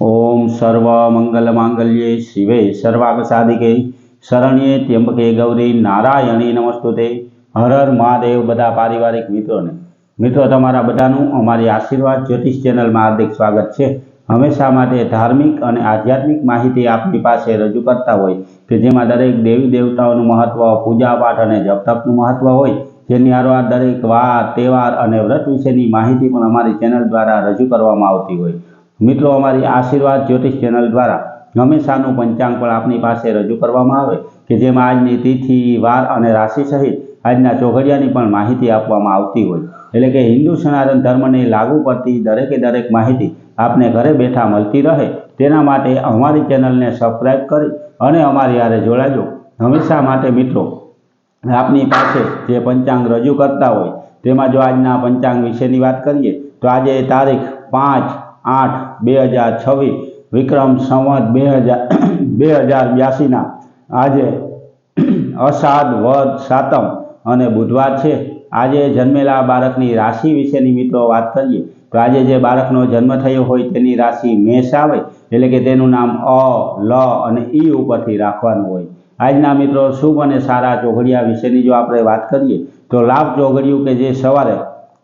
ओम सर्व मंगल मांगल्ये शिवे सर्वार्थ साधिके शरण्ये त्र्यंबके गौरी नारायणी नमस्तुते। हर हर महादेव। बधा पारिवारिक मित्रों तमारा बधानुं अमारी आशीर्वाद ज्योतिष चेनल में हार्दिक स्वागत है। हमेशा माटे धार्मिक और आध्यात्मिक माहिती आपनी पासे रजू करता होय कि जेमां दरेक देवी देवताओनुं महत्व, पूजा पाठ और जप तपनुं महत्व होय, जेनी हारोहार दरेक वार तहेवार और व्रत विशेनी माहिती पण अमारी चेनल द्वारा रजू करवामां आवती होय। मित्रों अमारी आशीर्वाद ज्योतिष चेनल द्वारा हमेशाનું पंचांग पण आपनी पासे रजू करवामां आवे कि जेमां आजनी तिथि, वार और राशि सहित आजना चौघडियानी पण माहिती आपवामां आवती होय। एटले के हिंदू सनातन धर्मने लागू पड़ती दरेके दरेक माहिती आपने घरे बैठा मळती रहे तेना माटे अमारी चेनलने सब्सक्राइब करी अने अमारी हारे जोड़ाजो। हमेशा माटे मित्रों आपनी पासे जे पंचांग रजू करता होय तेमां जो आजना पंचांग विशेनी वात करीए तो आज तारीख 5/8/2026 विक्रम संवत 2082 आज अषाढ़ वद सातम और बुधवार है। आज जन्मेला बाळकनी राशि विशेनी मित्रों बात करिए तो आज जे बाळकनो जन्म थयो होय तेनी राशि मेष आवे एटले के तेनुं नाम अ, ल अने ई उपरथी राखवानुं होय। आजना मित्रों शुभ और सारा चौघडिया विशेनी जो आपणे बात करिए तो लाभ चौघडियुं के जे सवारे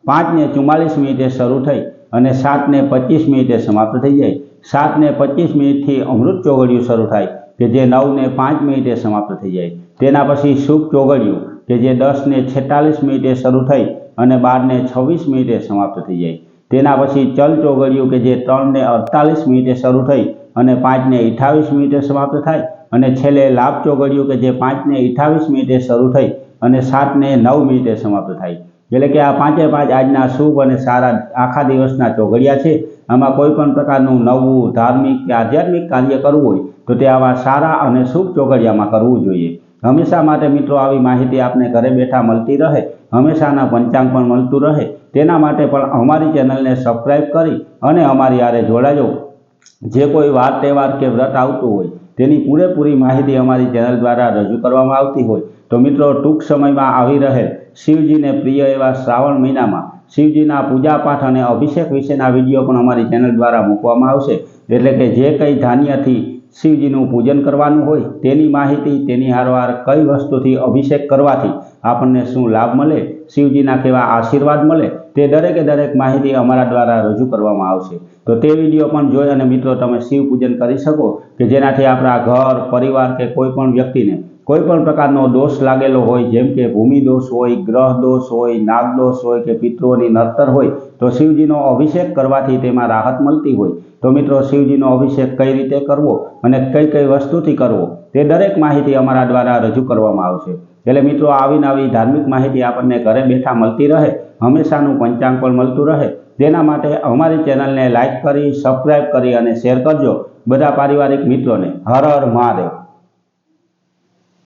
5:44 शरू थई અને 7:25 समाप्त थी जाए। 7:25 थी अमृत चौघडियुं शरू थाय कि जे 9:05 समाप्त थी जाए। तेना पछी शुभ चौघडियुं कि जे 10:46 शरू थई अने 12:26 समाप्त थी जाए। तेना पछी चल चौघडियुं कि जे 3:48 शरू थई अने 5:28 समाप्त थाय अने छेल्ले लाभ चौघडियुं कि जे 5:28 शरू थई अने 7:09 समाप्त थाय। एटले के आ पांचे पांच आजना शुभ और सारा आखा दिवसना चौघडिया है। आमां कोईपण प्रकारनुं नवुं धार्मिक के आध्यात्मिक कार्य करवुं होय तो ते आवा सारा और शुभ चौघडियामां करवुं जोईए। हमेशा माटे मित्रों आवी माहिती आपने घरे बैठा मळती रहे, हमेशाना पंचांग पण मळतुं रहे तेना माटे पण अमारी चेनलने सब्सक्राइब करी अने अमारी हारे जोड़ाजो। जे कोई वार तहेवार के व्रत आवतुं होय तेनी पूरेपूरी माहिती अमारी चेनल द्वारा रजू करवामां आवती होय। तो मित्रों टूंक समय में आवी रहेल शिवजी ने प्रिय एवं श्रावण महीना में शिवजीना पूजा पाठ और अभिषेक विशेना विडियो पण अमारी चेनल द्वारा मूकवामां आवशे। एटले के जे कई धान्यथी शिवजीनुं पूजन करवानुं होय तेनी माहिती, तेनी हारोहार कई वस्तुथी अभिषेक करवाथी आपणने शुं लाभ मळे, शिवजीना केवा आशीर्वाद मळे ते दरेके दरेक माहिती अमारा द्वारा रजू करवामां आवशे। तो ते विडियो पण जोई अने मित्रों तमे शिव पूजन करी शको कि जेनाथी आपणा घर परिवार के कोईपण व्यक्तिने कोईपण प्रकारनो दोष लागेलो होय, जेम के भूमि दोष होय, ग्रह दोष होय, नाग दोष होय के पितृओनी नड़तर होय तो शिवजीनो अभिषेक करवाथी तेमां राहत मळती होय। तो मित्रों शिवजीनो अभिषेक कई रीते करवो अने कई कई वस्तुथी करवो ते दरेक माहिती अमारा द्वारा रजू करवामां आवशे। एटले मित्रों आवी नवी धार्मिक माहिती आपणने घरे बैठा मळती रहे, हमेशानुं पंचांग पण मळतुं रहे तेना माटे अमारी चेनलने लाइक करी, सब्सक्राइब करी अने शेर करजो बधा पारिवारिक मित्रोने। हर हर महादेव।